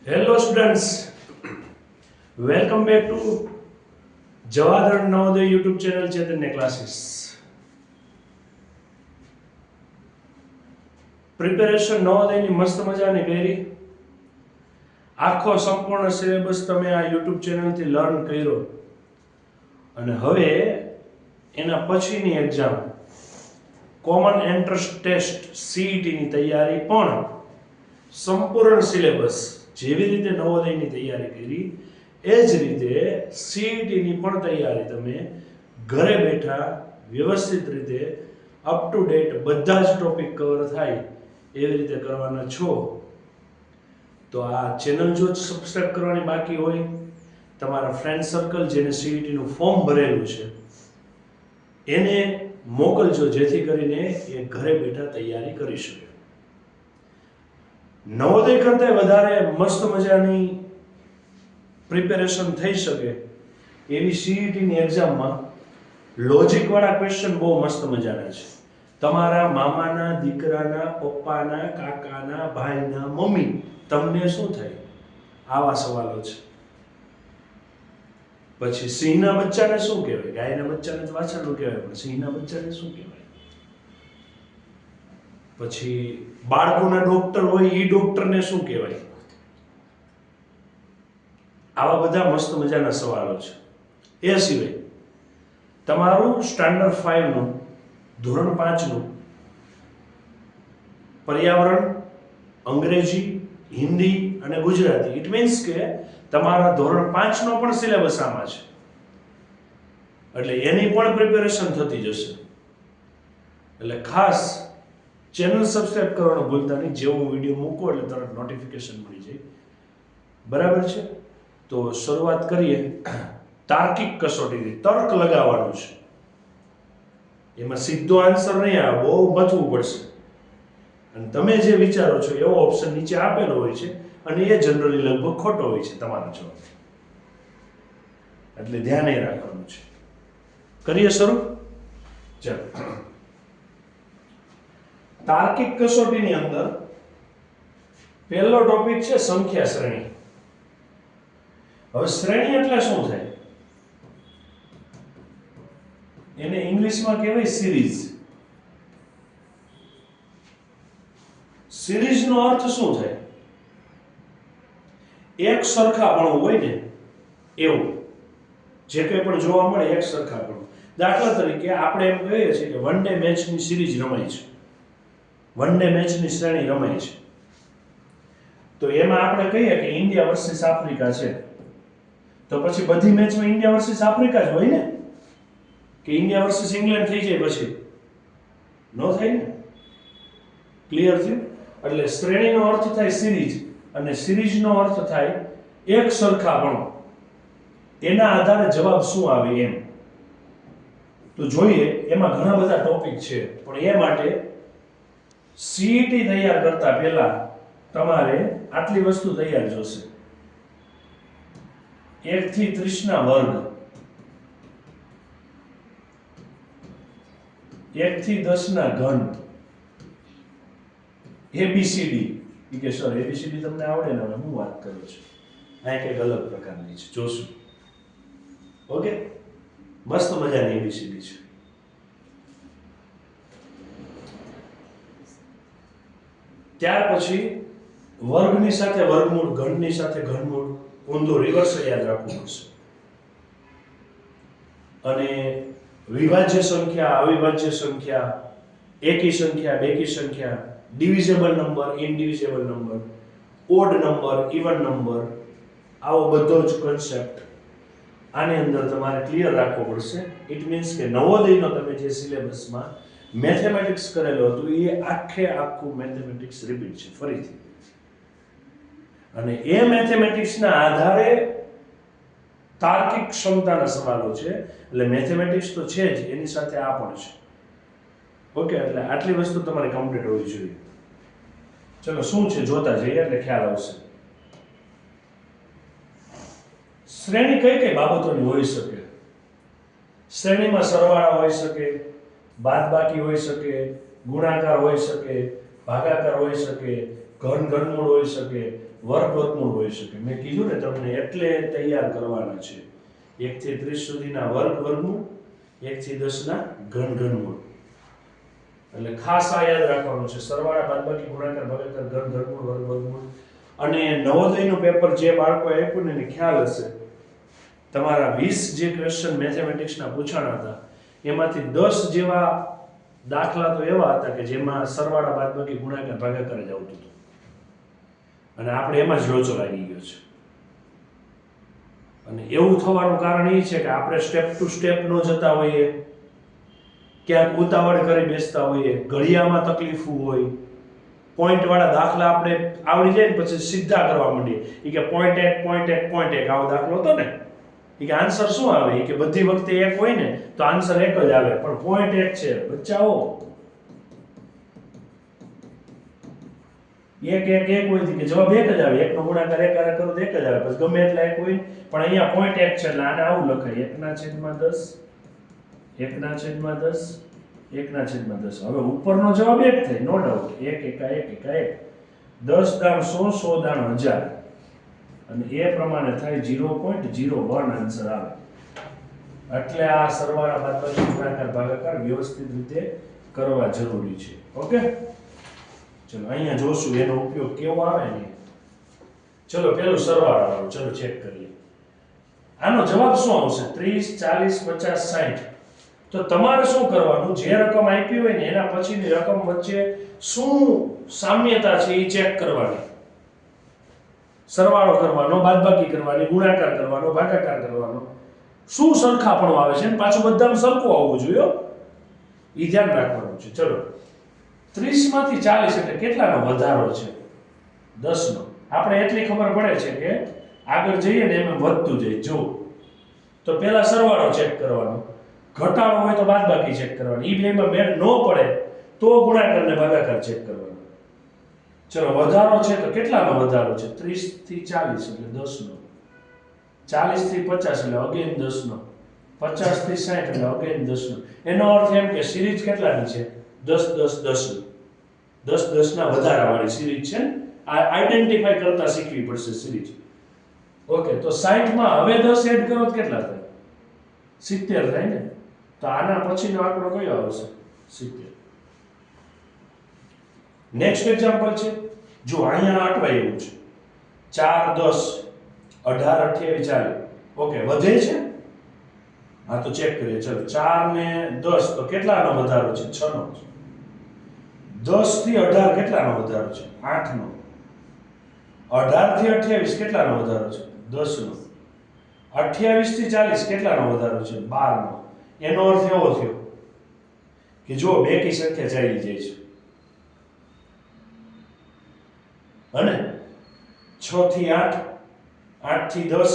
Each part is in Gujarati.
Hello students, welcome back to Jawahar Navodaya YouTube channel Chaitanya Classes. Preparation નવોદયની મસ્ત મજાની કરી આખો સંપૂર્ણ સિલેબસ તમે આ YouTube ચેનલથી લર્ન કર્યો અને હવે એના પછીની exam common entrance test CET ની તૈયારી પણ સંપૂર્ણ સિલેબસ જેવી રીતે નવોદયની તૈયારી કરી એ જ રીતે CET ની પણ તૈયારી તમે ઘરે બેઠા વ્યવસ્થિત રીતે અપ ટુ ડેટ બધા જ ટોપિક કવર થાય એવી રીતે કરવાના છો. તો આ ચેનલ જો સબસ્ક્રાઇબ કરવાની બાકી હોય તમારા ફ્રેન્ડ સર્કલ જેને CET નું ફોર્મ ભરેલું છે એને મોકલજો જેથી કરીને એ ઘરે બેઠા તૈયારી કરી શકે. નવોદય કરતા વધારે મસ્ત મજાની પ્રિપેરેશન થઈ શકે એવી CET ની એક્ઝામમાં લોજિક વાળા ક્વેશ્ચન બહુ મસ્ત મજાના છે. તમારા મામાના દીકરાના પપ્પાના કાકાના ભાઈના મમ્મી તમને શું થાય આવા સવાલો છે. પછી સિંહના બચ્ચાને શું કહેવાય? ગાયના બચ્ચાને તો વાછરડું કહેવાય પણ સિંહના બચ્ચાને શું કહેવાય? પછી બાળકોના ડોક્ટર હોય એ ડોક્ટરને શું કહેવાય? આવા બધા મસ્ત મજાના સવાલો છે. એ સિવાય તમારું સ્ટાન્ડર્ડ 5 નું ધોરણ 5 નું પર્યાવરણ, અંગ્રેજી, હિન્દી અને ગુજરાતી, ઇટ મીન્સ કે તમારા ધોરણ 5 નો પણ સિલેબસ આમાં છે એટલે એની પણ પ્રિપેરેશન થતી જશે. એટલે ખાસ ચેનલ સબસ્ક્રાઇબ કરવાનું ભૂલતા નહીં. જેવો હું વિડીયો મૂકું એટલે તરત નોટિફિકેશન મળી જાય. બરાબર છે? તો શરૂઆત કરીએ. તાર્કિક કસોટીથી તર્ક લગાવવાનું છે. એમાં સીધો આન્સર નહીં આવે, બહુ બચવું પડશે અને તમે જે વિચારો છો એવો ઓપ્શન નીચે આપેલો હોય છે અને એ જનરલી લગભગ ખોટો હોય છે તમારો જવાબ, એટલે ધ્યાન એ રાખવાનું છે. કરીએ શરૂ? ચાલો. તાર્કિક કસોટીની અંદર પહેલો ટોપિક છે સંખ્યા શ્રેણી. હવે શ્રેણી એટલે શું થાય? એને ઇંગ્લિશમાં કહેવાય સિરીઝ. સિરીઝનો અર્થ શું થાય? એક સરખાપણું હોય ને એવું, જે કંઈ પણ જોવા મળે એક સરખાપણું. દાખલા તરીકે આપણે એમ કહીએ છીએ કે વન ડે મેચની સિરીઝ રમાય છે, વન ડે મેચની શ્રેણી રમાય છે. તો એમાં આપણે કહીએ કે ઇન્ડિયા વર્સિસ આફ્રિકા છે, તો પછી બધી મેચમાં ઇન્ડિયા વર્સિસ આફ્રિકા જ હોય ને? કે ઇન્ડિયા વર્સિસ ઇંગ્લેન્ડ થઈ જાય પછી ન થાય ને? ક્લિયર થયું? એટલે શ્રેણીનો અર્થ થાય સિરીઝ અને સિરીઝનો અર્થ થાય એક સરખાપણું. એના આધારે જવાબ શું આવે એમ. તો જોઈએ, એમાં ઘણા બધા ટોપિક છે પણ એ માટે CET તૈયાર કરતા પહેલા તમારે આટલી વસ્તુ તૈયાર જોશે. 1 થી 30 ના વર્ગ, 1 થી 10 ના ઘન, ABCD. કે સર ABCD તમને આવડે ને? હવે હું વાત કરું છું આ કંઈક અલગ પ્રકારની છે, જોશું. ઓકે, મસ્ત મજાની ABCD છે. ત્યાર પછી વર્ગની સાથે વર્ગમૂળ, ઘનની સાથે ઘનમૂળ, ઊંધું રિવર્સ યાદ રાખવું પડશે. અને વિભાજ્ય સંખ્યા, અવિભાજ્ય સંખ્યા, એકી સંખ્યા, બેકી સંખ્યા, divisible number, indivisible number, odd number, even number, આવો બધો જ કોન્સેપ્ટ આની અંદર તમારે ક્લિયર રાખવો પડશે. ઇટ મીન્સ કે નવોદયનો તમે જે સિલેબસમાં મેથેમેટિક્સ કરેલો હતું એ આખે આખું મેથેમેટિક્સ રિપીટ છે ફરીથી. અને એ મેથેમેટિક્સના આધારે તાર્કિક ક્ષમતાના સવાલો છે. એટલે મેથેમેટિક્સ તો છે જ, એની સાથે આ પણ છે. ઓકે, એટલે આટલી વસ્તુ તમારે કમ્પ્લીટ હોવી જોઈએ. ચલો શું છે જોતા જઈએ એટલે ખ્યાલ આવશે. શ્રેણી કઈ કઈ બાબતોની હોઈ શકે? શ્રેણીમાં સરવાળા હોઈ શકે, બાદબાકી હોઈ શકે, ગુણાકાર હોઈ શકે, ભાગાકાર હોઈ શકે, ઘન ઘનમૂળ હોઈ શકે, વર્ગ વર્ગમૂળ હોઈ શકે. મેં કીધું ને તમને એટલે તૈયાર કરવાના છે. 1 થી 30 સુધીના વર્ગ વર્ગમૂળ, 1 થી 10 ના ઘન ઘનમૂળ. એટલે ખાસ આ યાદ રાખવાનું છે. સરવાળા, બાદબાકી, ગુણાકાર, ભાગાકાર, ઘન ઘનમૂળ, વર્ગ વર્ગમૂળ. અને નવોદયનું પેપર જે બાળકો આપ્યું ને એને ખ્યાલ હશે, તમારા 20 જે ક્વેશ્ચન મેથેમેટિક્સના પૂછાણા હતા એમાંથી 10 જેવા દાખલા તો એવા હતા કે જેમાં સરવાળા, બાદબાકી, ગુણાકાર, ભાગાકાર જ આવતું હતું. અને આપણે એમાં જ લોચો લાગી ગયો છે. અને એવું થવાનું કારણ એ છે કે આપણે સ્ટેપ ટુ સ્ટેપ ન જતા હોઈએ, ક્યાંક ઉતાવળ કરી બેસતા હોઈએ, ઘડિયામાં તકલીફ હોય, પોઈન્ટ વાળા દાખલા આપણે આવડી જાય ને પછી સીધા કરવા માંડીએ. એ કે પોઈન્ટ 1 પોઈન્ટ 1 પોઈન્ટ 1 આવો દાખલો હતો ને, એ કે આન્સર શું આવે? એ કે બધી વખતે 1 હોય ને તો આન્સર 1 જ આવે, પણ પોઈન્ટ 1 છે બચ્ચાઓ. 1 1 1 હોય કે જવાબ 1 જ આવે. 1 નો ગુણાકાર 1 હારે કરો તો 1 જ આવે, પછી ગમે એટલા 1 હોય. પણ અહીંયા પોઈન્ટ 1 છે એટલે આને આવું લખાય 1/10, 1/10, 1/10. હવે ઉપરનો જવાબ 1 થાય, નો ડાઉટ. 1 1 1 1 1, 10 દાણ 100, 100 દાણ 1000, અને એ પ્રમાણે થાય 0.01 આન્સર આવે. એટલે આ સરવાળા, બાદબાકી, ગુણાકાર, ભાગાકાર વ્યવસ્થિત રીતે કરવા જરૂરી છે. ઓકે, ચલો અહીંયા જોશું એનો ઉપયોગ કેવો આવે ને. ચલો પેલું સરવાળા વાળું ચલો ચેક કરીએ. આનો જવાબ શું આવશે? 30 40 50 60. તો તમારે શું કરવાનું? જે રકમ આપી હોય ને એના પછીની રકમ વચ્ચે શું સામ્યતા છે એ ચેક કરવાની. સરવાળો કરવાનો, બાદબાકી કરવાની, ગુણાકાર કરવાનો, ભાગાકાર કરવાનો. શું સરખાપણું આવે છે ને પાછું બધામાં સરખું આવવું જોઈએ, એ ધ્યાન રાખવાનું છે. ચલો 30 માંથી 40 એટલે કેટલાનો વધારો છે? 10 નો. આપણે એટલી ખબર પડે છે કે આગળ જઈએ ને એમ વધતું જાય. જો તો પહેલા સરવાળો ચેક કરવાનો, ઘટાડો હોય તો બાદબાકી ચેક કરવાની. ઈ બેમાં મેળ ન પડે તો ગુણાકાર ને ભાગાકાર ચેક કરવાનો. ચલો વધારો છે તો કેટલાનો વધારો છે? 30 થી 40 એટલે 10 નો, 40 થી 50 એટલે અગેન 10 નો, 50 થી 60 એટલે અગેન 10 નો. એનો અર્થ એમ કે સિરીઝ કેટલાની છે? 10 10 10, 10 10 ના વધારા વાળી સિરીઝ છે. આ આઈડેન્ટિફાઈ કરતા શીખવી પડશે સિરીઝ. ઓકે, તો 60 માં હવે 10 એડ કરો તો કેટલા થાય? 70 થાય ને. તો આના પછીનો આંકડો કયો આવશે? 70. નેક્સ્ટ એક્ઝામ્પલ છે. જો અહીંયા અટવાય એવું છે. 4 10 18 28 40. ઓકે, વધે છે. હા તો ચેક કરીએ. ચલો 4 ને 10 તો કેટલાનો વધારો છે? 6 નો. 10 થી 18 કેટલાનો વધારો છે? 8 નો. 18 થી 28 કેટલાનો વધારો છે? 10 નો. 28 થી 40 કેટલાનો વધારો છે? 12 નો. એનો અર્થ એવો થયો કે જો બેકી સંખ્યા ચાલી જાય છે. અને 6 થી 8, 8 થી 10,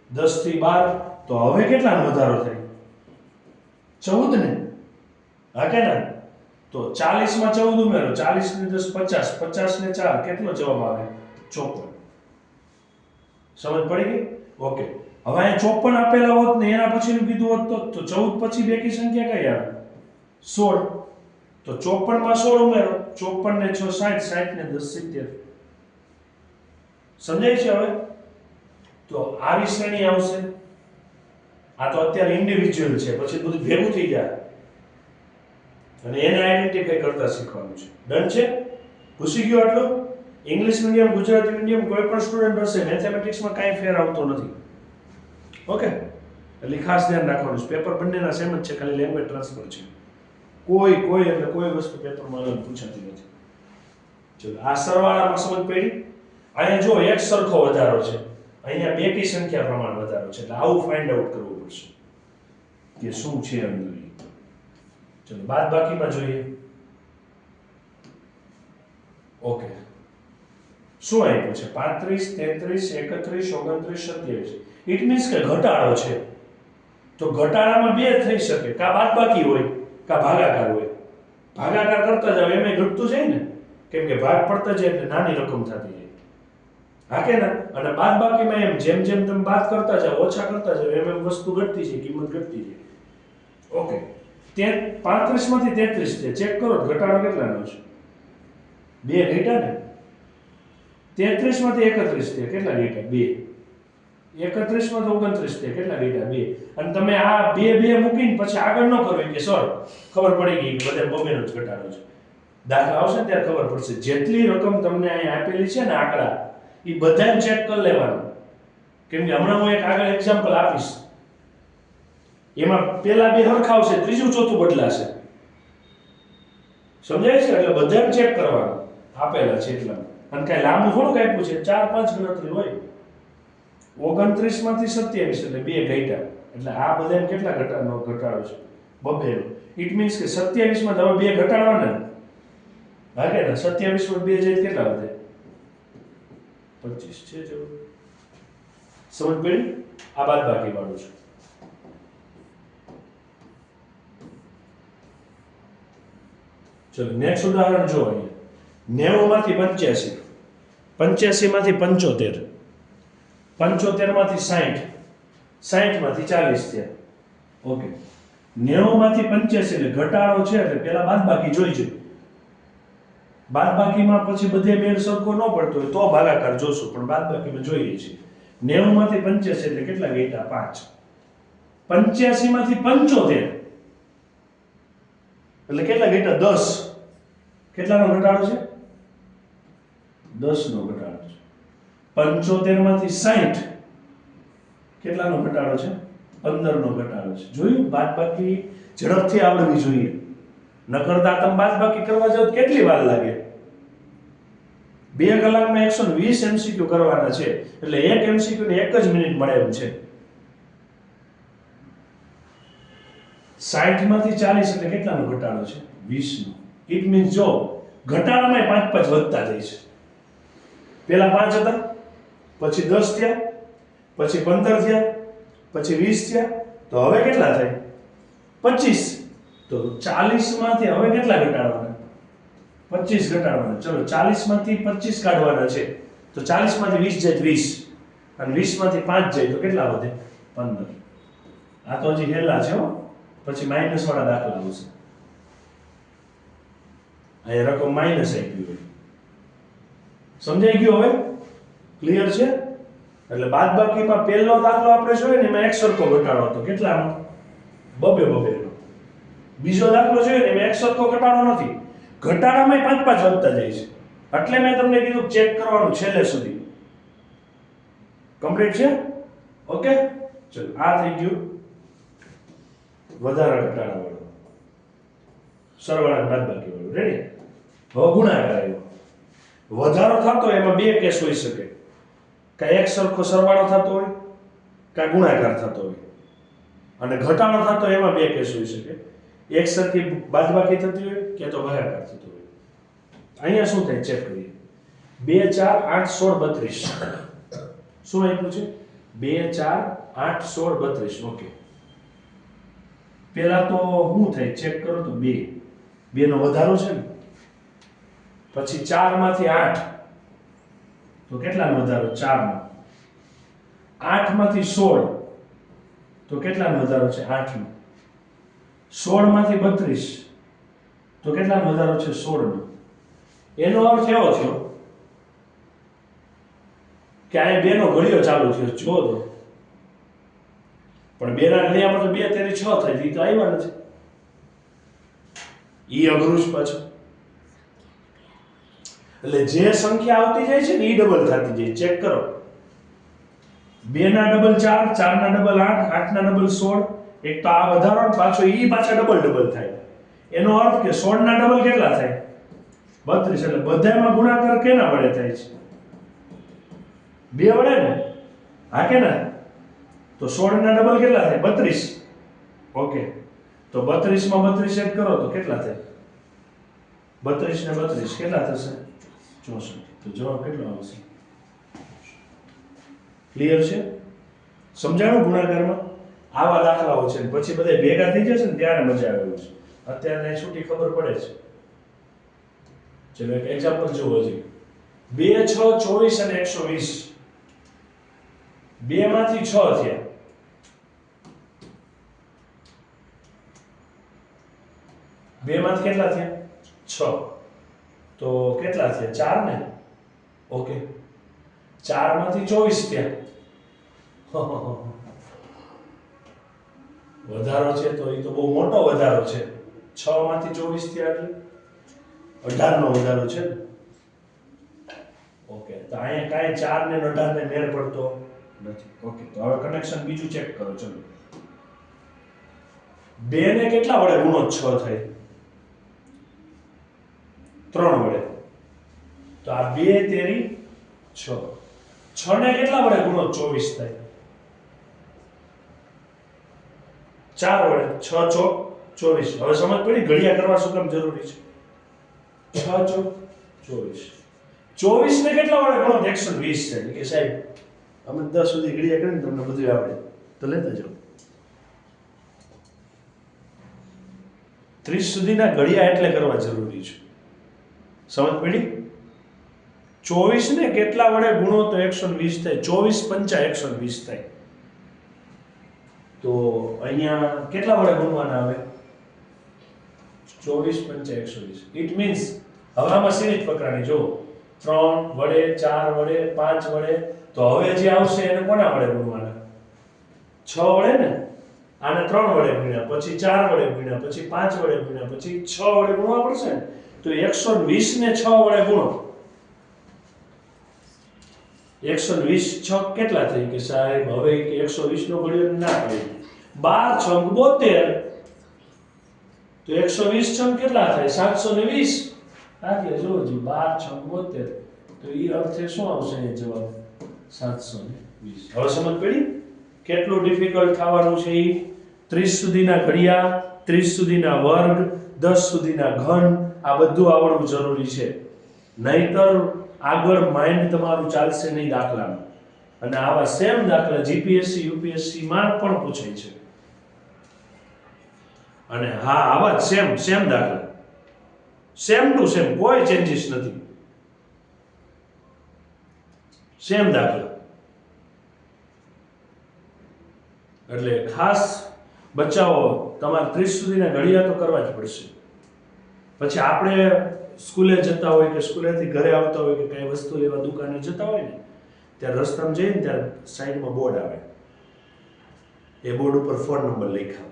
10 થી 12, તો હવે કેટલાનો વધારો થાય? 14 ને. હા કે ના? તો 40 માં 14 ઉમેરો, 40 ને 10 50, 50 ને 4 કેટલો જવાબ આવે? 54. સમજ પડી ગઈ? ઓકે, હવે અહીં 54 આપેલા હોત ને એના પછીનું કીધું હોત તો 14 પછી બેકી સંખ્યા કઈ આવે? 16. તો 54 માં 16 ઉમેરો, 54 ને 6 60, 60 ને 10 70. સમજાય છે હવે? તો આવી શ્રેણી આવશે. આ તો અત્યારે ઇન્ડિવિજ્યુઅલ છે, પછી બધું ભેગું થઈ જાય અને એને આઈડેન્ટિફાઈ કરતા શીખવાનું છે. ડન છે? પૂછી ગયો આટલું? ઇંગ્લિશ મીડિયમ, ગુજરાતી મીડિયમ કોઈ પણ સ્ટુડન્ટ હશે, મેથેમેટિક્સમાં કાંઈ ફેર આવતો નથી. ઓકે, એટલે ખાસ ધ્યાન રાખવાનું છે. પેપર બંનેના સેમ જ છે, ખાલી લેંગ્વેજ ટ્રાન્સફર છે. કોઈ વસ્તુ પેપરમાં અલગ પૂછાતી નથી. ચલો આ સરવાળામાં સમજ પડી. અહીંયા જો એક સરખો વધારો છે, અહીંયા બેકી સંખ્યા પ્રમાણ વધારો છે, એટલે આવું ફાઇન્ડ આઉટ કરવું પડશે કે શું છે અંદર. ચલો બાદબાકીમાં જોઈએ. ઓકે, શું આપ્યું છે? 35 33 31 29 27. ઇટ મીન્સ કે ઘટાડો છે. તો ઘટાડામાં બે થઈ શકે, કા બાદબાકી હોય કા ભાગાકાર હોય. ભાગાકાર કરતા જાવ એમ ઘટતું જાય ને, કેમ કે ભાગ પડતા જાય એટલે નાની રકમ થતી જાય. હા કે ના? અને બાદબાકીમાં એમ જેમ જેમ તમે બાદ કરતા જાવ, ઓછા કરતા જાવ, એમ વસ્તુ ઘટતી જાય, કિંમત ઘટતી જાય. ઓકે, 35 માંથી 33 છે. ચેક કરો ઘટાડો કેટલાનો છે? 2 ઘટ્યા ને. 33 માંથી 31 થયા કેટલા ઘટ્યા 2. 31 માંથી 29 થયા કેટલા ઘટ્યા 2. અને તમે આ 2 મૂકીને પછી આગળ ન કરો કે સર ખબર પડી ગઈ કે બધા બબેનો જ ઘટાડો છે. દાખલા આવશે ત્યારે ખબર પડશે. જેટલી રકમ તમને અહીં આપેલી છે ને આંકડા એ બધાને ચેક કરી લેવાનું. કેમ કે હમણાં હું એક આગળ એક્ઝામ્પલ આપીશ, એમાં પેલા 2 હરખા આવશે, ત્રીજું ચોથું બદલાશે. સમજાય છે? એટલે બધાને ચેક કરવાનું આપેલા છે એટલા. અને કઈ લાંબુ થોડુંક આપ્યું છે, 4-5 ગણતરી હોય. 29 માંથી 27 એટલે 2 ઘટ્યા. એટલે આ બધાને કેટલા ઘટાડો છે? 2. ઇટ મીન્સ કે 27 માં તમે 2 ઘટાડવાના. હા કે ના? 27 માં 2 જાય કેટલા વધે? 25 છે જો. સમજ પડી? આ બાદબાકી વાળું છે. ચલો નેક્સ્ટ ઉદાહરણ જો અહીંયા. 90 માંથી 85, 85 માંથી 75, 75 માંથી 60, 60 માંથી 40 થયા. ઓકે. 90 માંથી 85 એટલે ઘટાડો છે એટલે પેલા બાદબાકી જોઈ છે. બાદબાકીમાં પછી બધે મેળ સરખો ન પડતો હોય તો ભાગાકાર જોશું, પણ બાદબાકીમાં જોઈએ છીએ. 90 માંથી 85 એટલે કેટલા ઘટ્યા? 5. 85 માંથી 75 એટલે કેટલા ઘટ્યા? 10. કેટલાનો ઘટાડો છે? 10 નો ઘટાડો છે. 75 માંથી 60 કેટલાનો ઘટાડો છે? 15 નો ઘટાડો છે. જોયું? બાદબાકી ઝડપથી આવડવી જોઈએ. નકરતા તમે બાદબાકી કરવા જાવ તો કેટલી વાર લાગે? 2 કલાકમાં 120 MCQ કરવાના છે એટલે એક MCQ ને 1 જ મિનિટ મળે એમ છે. 60 માંથી 40 એટલે કેટલાનો ઘટાડો છે? 20 નો. ઇટ મીન્સ જો ઘટાડામાં 5 વધતા જાય છે. પેલા 5 હતા, પછી 10 થયા, પછી 15 થયા, પછી 20 થયા, તો હવે કેટલા થાય? 25. તો 40 માંથી હવે કેટલા ઘટાડવાના? 25 ઘટાડવાના. ચલો 40 માંથી 25 કાઢવાના છે તો 40 માંથી 20 જાય 20 અને 20 માંથી 5 જાય તો કેટલા વધે? 15. આ તો હજી હેલા છે હો, પછી માઈનસ વાળા દાખલા આવશે. અહીંયા રકમ માઈનસ આપી હોય. સમજાઈ ગયું હવે? ક્લિયર છે? એટલે બાદબાકીમાં પહેલો દાખલો આપણે જોઈએ ને એમાં એક સરખો ઘટાડો હતો. કેટલાનો? 2 નો. બીજો દાખલો જોઈએ ને એમાં એક સરખો ઘટાડો નથી, ઘટાડામાં 5 વધતા જાય છે. એટલે મેં તમને કીધું ચેક કરવાનું છેલ્લે સુધી. કમ્પ્લીટ છે? ઓકે, ચલો આ થઈ ગયું વધારા ઘટાડા વાળું, સરવાળા બાદબાકી વાળું. રેડી? હવે ગુણાકાર આવ્યો. વધારો થતો એમાં 2 કેસ હોઈ શકે, કાં એક સરખો સરવાળો થતો હોય, કાં ગુણાકાર થતો હોય. અને ઘટાડો થતો એમાં 2 કેસ હોઈ શકે, એક સરખી બાદબાકી થતી હોય કે તો ભાગાકાર થતો હોય. અહીંયા શું થાય ચેક કરીએ. 2 4 8 16 32. શું આપ્યું છે? 2 4 8 16 32. ઓકે. પેલા તો શું થાય ચેક કરો તો 2 નો વધારો છે ને, પછી 4 માંથી 8 તો કેટલાનો વધારો? 4 નો. 8 માંથી 16 તો કેટલાનો વધારો છે? 8 નો. 16 માંથી 32 તો કેટલાનો વધારો છે? 16 નો. એનો અર્થ એવો થયો કે આ 2 નો ઘડિયો ચાલુ થયો જો તો, પણ 2 ના ઘડિયામાં તો 2 તેરી 6 થઈ ગઈ તો આવ્યા નથી. ઈ અઘરું જ પાછું. એટલે જે સંખ્યા આવતી જાય છે ને ઈ ડબલ થતી જાય. ચેક કરો. 2 ના ડબલ 4, 4 ના ડબલ 8, 8 ના ડબલ 16. એક તો આ વધારો ને પાછો ઈ પાછા ડબલ થાય. એનો અર્થ કે 16 ના ડબલ કેટલા થાય? 32. એટલે બધામાં ગુણાકાર કેના વડે થાય છે? 2 વડે ને? હા કે ના? તો 16 ના ડબલ કેટલા થાય? 32. ઓકે. તો 32 માં 32 એડ કરો તો કેટલા થાય? 32 ને 32 કેટલા થશે? 64. તો જવાબ કેટલો આવશે? ક્લિયર છે? સમજાણું ગુણાકારમાં? આવા દાખલાઓ છે પછી બધા ભેગા થઈ જશે ને ત્યારે મજા આવે છે. અત્યારે છૂટી ખબર પડે છે. ચલો એક એક્ઝામ્પલ જુઓ હજી. 2 6 24 અને 120. 2 માંથી 6 થયા. 2 માંથી કેટલા થયા? 6. તો કેટલા થયા? 4 ને? ઓકે. 4 માંથી 24 થયા. વધારો છે તો એ તો બહુ મોટો વધારો છે. 6 માંથી 24 થયા એટલે 18 નો વધારો છે ને. ઓકે, તો અહીંયા કાંઈ 4 ને 18 ને મેળ પડતો નથી. ઓકે, તો હવે કનેક્શન બીજું ચેક કરો. ચલો, 2 ને કેટલા વડે ગુણો 6 થાય? 3 વડે. તો આ 2 તેરી 6. 6 ને કેટલા વડે ગુણો 24 થાય? 4 વડે. 6 ચોક 24. હવે સમજ પડી ઘડિયા કરવા શું કામ જરૂરી છે? 6 ચોક 24. 24 ને કેટલા વડે ગુણો? 120 છે. કે સાહેબ અમે 10 સુધી ઘડિયા કરીને તમને બધું આવડે તો લેતા જાઓ. 30 સુધીના ઘડિયા એટલે કરવા જરૂરી છે. સમજ પડી? 24 ને કેટલા વડે ગુણો તો 120 થાય. 24 પંચા 120 થાય. તો અહીંયા કેટલા વડે ગુણવાના આવે? 24 પંચા 120. ઇટ મીન્સ હવે આમાં સિરીઝ પકડાણી. જો 3 વડે, 4 વડે, 5 વડે, તો હવે જે આવશે એને કોના વડે ગુણવાના? 6 વડે ને. આને 3 વડે ગુણ્યા, પછી 4 વડે ગુણ્યા, પછી 5 વડે ગુણ્યા, પછી 6 વડે ગુણવા પડશે ને. તો 120 ને 6 વડે ગુણો. 120 6 કેટલા થઈ? કે સાહેબ હવે 120 નો ઘડિયો ના પડે. 12 6 72. તો 120 છંગ કેટલા થાય? 720. એટલે જો 12 6 72. તો એ અર્થે શું આવશે એ જવાબ? 720. હવે સમજ પડી કેટલું ડિફિકલ્ટ થવાનું છે? 30 સુધીના ઘડિયા, 30 સુધીના વર્ગ, 10 સુધીના ઘન, આ બધું આવડવું જરૂરી છે. નહીતર આગળ માઇન્ડ તમારું ચાલશે નહીં દાખલામાં. અને આવા સેમ દાખલા જીપીએસસી યુપીએસસી માં પણ પૂછાય છે. અને હા, આવા જ સેમ દાખલા, સેમ ટુ સેમ, કોઈ ચેન્જીસ નથી. સેમ દાખલા. એટલે ખાસ બચાવો, તમારે 30 સુધીના ઘડિયા તો કરવા જ પડશે. પછી આપણે સ્કૂલે જતા હોય કે સ્કૂલેથી ઘરે આવતા હોય કે કઈ વસ્તુ લેવા દુકાને જતા હોય ને, ત્યારે રસ્તામાં જઈએ ને ત્યારે સાઈડમાં બોર્ડ આવે. એ બોર્ડ ઉપર ફોન નંબર લખ્યા.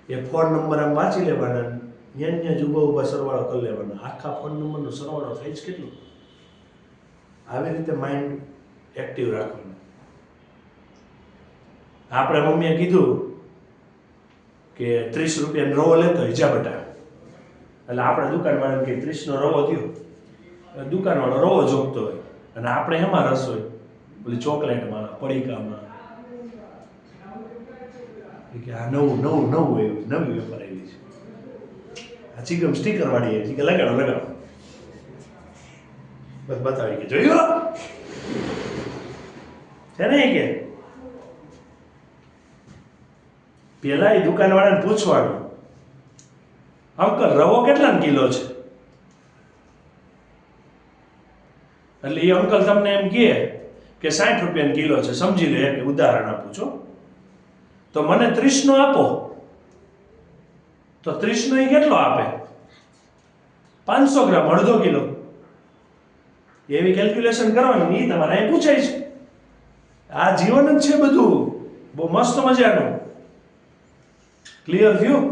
એ ફોન નંબર આમ વાંચી લેવાના, ત્યાં જ ઊભા સરવાળો કરી લેવાનો. આખા ફોન નંબરનો સરવાળો થાય જ કેટલો? આવી રીતે માઇન્ડ એક્ટિવ રાખવાનું. આપણે મમ્મીએ કીધું કે 30 રૂપિયાનો રવો લેતો હિજા બટા, એટલે આપણે દુકાનવાળાને કે 30 નો રવો થયો. દુકાનવાળો રવો જોગતો હોય અને આપણે એમાં રસ હોય, પેલી ચોકલેટમાં, પડીકામાં. કે આ નવું નવી વેપાર આવી છે, આ ચીગમ સ્ટીકર વાળી છે કે લગાડો. બસ બતાવી કે જોયું છે ને. કે પેલા એ દુકાનવાળાને પૂછવાનું, અંકલ રવો કેટલા કિલો છે? એટલે એ અંકલ તમને એમ કહે કે 60 રૂપિયા કિલો છે. સમજી લો, એક ઉદાહરણ આપું છું. તો મને 30 નો આપો, તો 30 નો એ કેટલો આપે? 500 ગ્રામ, અડધો કિલો. એવી કેલ્ક્યુલેશન કરવાની. એ તમારે અહીં પૂછાય છે. આ જીવન જ છે બધું, બહુ મસ્ત મજાનું. ક્લિયર થયું?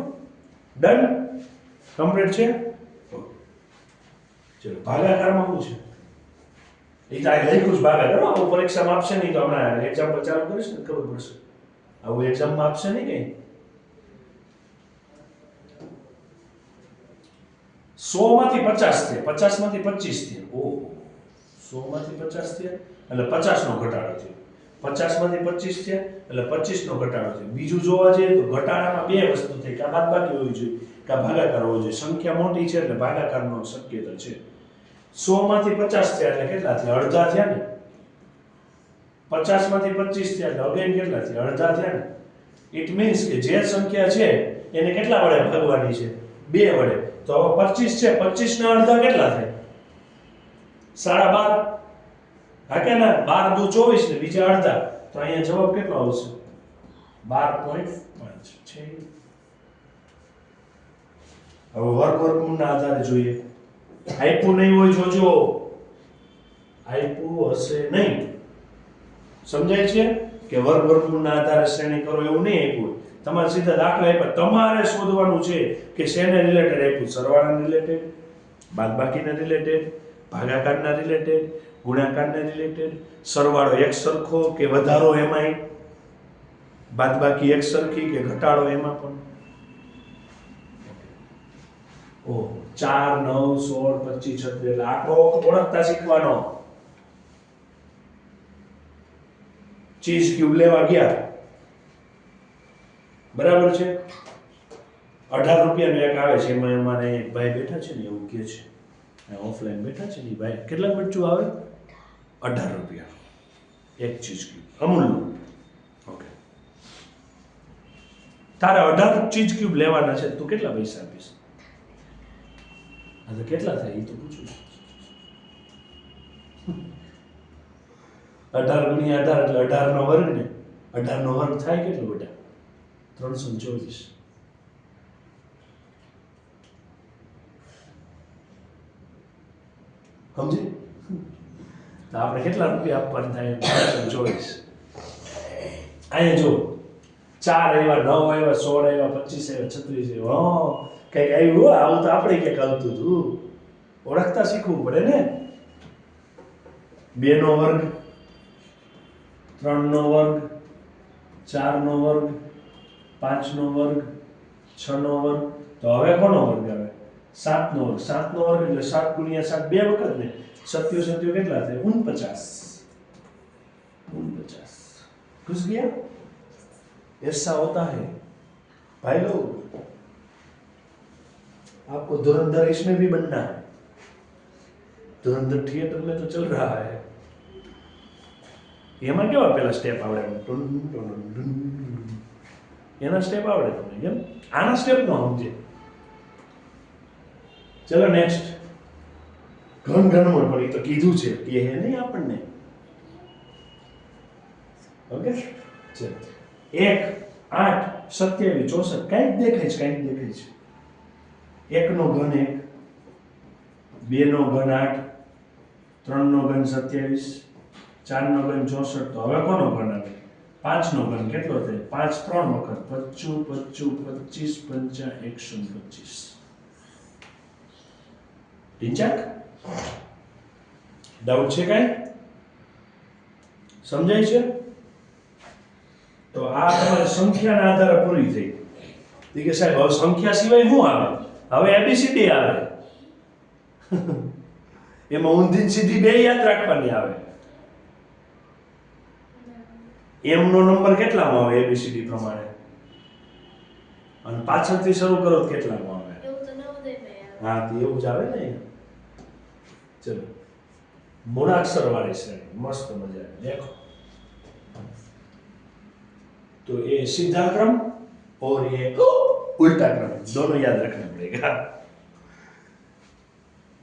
ડન? કમ્પ્લીટ છે? ચલો, ભાગાકારમાં શું છે? એ તો આ લખ્યું છે ભાગાકાર. આવું પરીક્ષામાં આપશે નહીં તો હમણાં એક્ઝામ્પલ ચાલુ કરીશ ને ખબર પડશે. આવું એક્ઝામમાં આપશે નહીં કઈ. 100 માંથી 50 થયા, 50 માંથી 25 થયા. ઓહો, 100 માંથી 50 થયા એટલે 50 નો ઘટાડો થયો. 50 માંથી 25 થયા એટલે 25 નો ઘટાડો થયો. બીજું જોવા જઈએ તો ઘટાડામાં બે વસ્તુ થઈ, કે બાદબાકી હોવી જોઈએ કે ભાગાકાર હોવો જોઈએ. સંખ્યા મોટી છે એટલે ભાગાકારનો શક્યતા છે. 100 માંથી 50 થયા એટલે કેટલા થયા? અડધા થયા ને. 50 માંથી 25 થયા એટલે અગેન કેટલા થયા? અડધા થયા ને. ઇટ મીન્સ કે જે સંખ્યા છે એને કેટલા વડે ભાગવાની છે? 2 વડે. તો હવે 25 છે, 25 ના અડધા કેટલા થાય? 12.5. હા કે ના? 12 દુ 24 ને બીજા અડધા, તો અહીંયા જવાબ કેટલો આવશે? 12.5 છે. હવે વર્ગમૂળના આધારે જોઈએ. આપ્યું નહીં હોય જોજો, આપ્યું હશે નહીં. સમજાય છે કે વર્ગ વર્ગમૂળના આધારે શ્રેણી કરો એવું નહીં આપ્યું. તમારે સીધા દાખલા આપ્યા, તમારે શોધવાનું છે કે શેને રિલેટેડ આપ્યું. સરવાળાને રિલેટેડ, બાદબાકીને રિલેટેડ, ભાગાકારના રિલેટેડ, ગુણાકારને રિલેટેડ, સરવાળો એક સરખો કે વધારો એમાંય, બાદબાકી એક સરખી કે ઘટાડો એમાં પણ. ઓ 4 9 16 25 36 એટલે આંકડો ઓળખતા શીખવાનો. ચીઝ ક્યુબ લેવા ગયા, બરાબર છે, 18 રૂપિયાનો એક આવે છે. એમાં અમારે એક ભાઈ બેઠા છે ને એવું કહે છે, ઓફલાઈન બેઠા છે ને ભાઈ, કેટલા મરચું આવે? 18 રૂપિયા એક ચીઝ ક્યુબ, અમૂલનું. ઓકે, તારે 18 ચીઝ ક્યુબ લેવાના છે, તું કેટલા પૈસા આપીશ? તો કેટલા થાય એ તો પૂછું. 18 ગુણ્યા 18 એટલે 18 નો વર્ગ ને, 18 નો વર્ગ થાય કેટલો બેટા? 324. સમજી? તો આપણે કેટલા રૂપિયા આપવાના થાય? 324. અહીંયા જો 4 આવ્યા, 9 આવ્યા, 16 આવ્યા, 25 આવ્યા, 36 આવ્યા. કઈક આવ્યું, આવું તો આપણે ક્યાંક આવતું હતું. ઓળખતા શીખવું પડે ને. 2 નો વર્ગ, 3 નો વર્ગ, 4 નો વર્ગ, 5 નો વર્ગ, 6 નો વર્ગ. તો હવે કોનો વર્ગ આવે? 7 નો વર્ગ. 7 નો વર્ગ એટલે 7 ગુણ્યા 7 બે વખત ને. 7 7 કેટલા થાય? 49. 49 घुस गया? ऐसा होता है भाई लोग. आपको धुरंधर इसमें भी बनना है. धुरंधर थिएटर में तो चल रहा है. એમાં કેવા પેલા સ્ટેપ આવડે? એના સ્ટેપ આવડે તમને? કેમ આના સ્ટેપ નો સમજે? ચલો નેક્સ્ટ. ઘન ઘનમાં પડી તો કીધું છે કે હે નહીં આપણને. ઓકે, ચલો 1 8 27 64 કઈક દેખાય છે, કઈક દેખાય છે. 1 નો ઘન 1, 2 નો ઘન 8, 3 નો ઘન 27, 4 નો ઘન 64. તો હવે કોનો ઘન આવે? 5 નો ઘન કેટલો થાય? 5 3 વખત 25 25 25 125. ટીચક ડાઉટ છે કાઈ? સમજાય છે? તો આ તમારી સંખ્યાના આધારે પૂરી થઈ. કે સાહેબ હવે સંખ્યા સિવાય શું આવે? હવે એબીસીડી આવે. એમાં ઊંધી સીધી બે યાદ રાખવાની આવે. એમ નો નંબર કેટલામાં આવે એબીસીડી પ્રમાણે? અને પાછળથી શરૂ કરો તો કેટલામાં આવે? એવું તો નવોદયમાં આવે. હા, તો એવું જ આવે ને. ચલો મૂળાક્ષર વાળી શ્રેણી મસ્ત મજા આવે. देखो तो ये सीधा क्रम और ये उल्टा क्रम दोनों याद रखना पड़ेगा.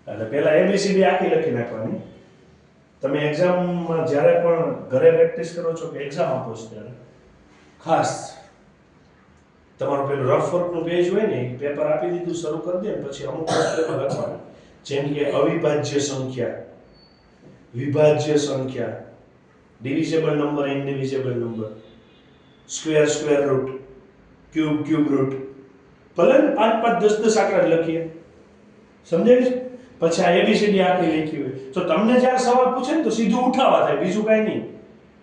એટલે પહેલા એબીસીડી આખી લખી નાખવાની. તમે એક્ઝામમાં જ્યારે પણ ઘરે પ્રેક્ટિસ કરો છો કે એક્ઝામ આપો છો ત્યારે ખાસ તમારું પેલું રફ વર્કનું પેજ હોય ને, પેપર આપી દીધું શરૂ કરી દે ને પછી અમુક વસ્તુમાં લખવાનું. જેમ કે અવિભાજ્ય સંખ્યા, વિભાજ્ય સંખ્યા, divisible number, indivisible number, square square root, cube cube root. ભલે 5 5 10 10 આંકડા લખીએ, સમજાય છે? પછી આ એબીસીડી આખી લખી હોય તો તમને જ્યારે સવાલ પૂછે ને તો સીધું ઉઠાવા થાય, બીજું કાંઈ નહીં.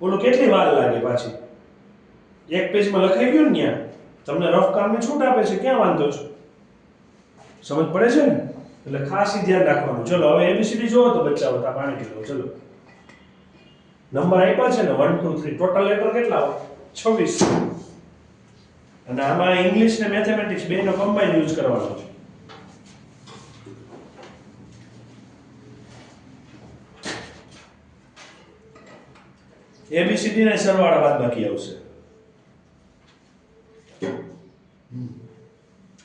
ઓલું કેટલી વાર લાગે પાછી? એક પેજમાં લખાઈ ગયું ને ત્યાં તમને રફ કામની છૂટ આપે છે, ક્યાં વાંધો છે? સમજ પડે છે ને? એટલે ખાસ ધ્યાન રાખવાનું. ચલો હવે એબીસીડી જોવો તો બચ્ચાઓ તા પાણી પી લો. ચલો નંબર આપ્યા છે ને 1 2 3, ટોટલ લેટર કેટલા આવે? 26. અને આમાં ઇંગ્લિશ ને મેથેમેટિક્સ બેનો કમ્બાઈન યુઝ કરવાનો છે. એબીસીડી ને સરવાળા બાદબાકી આવશે.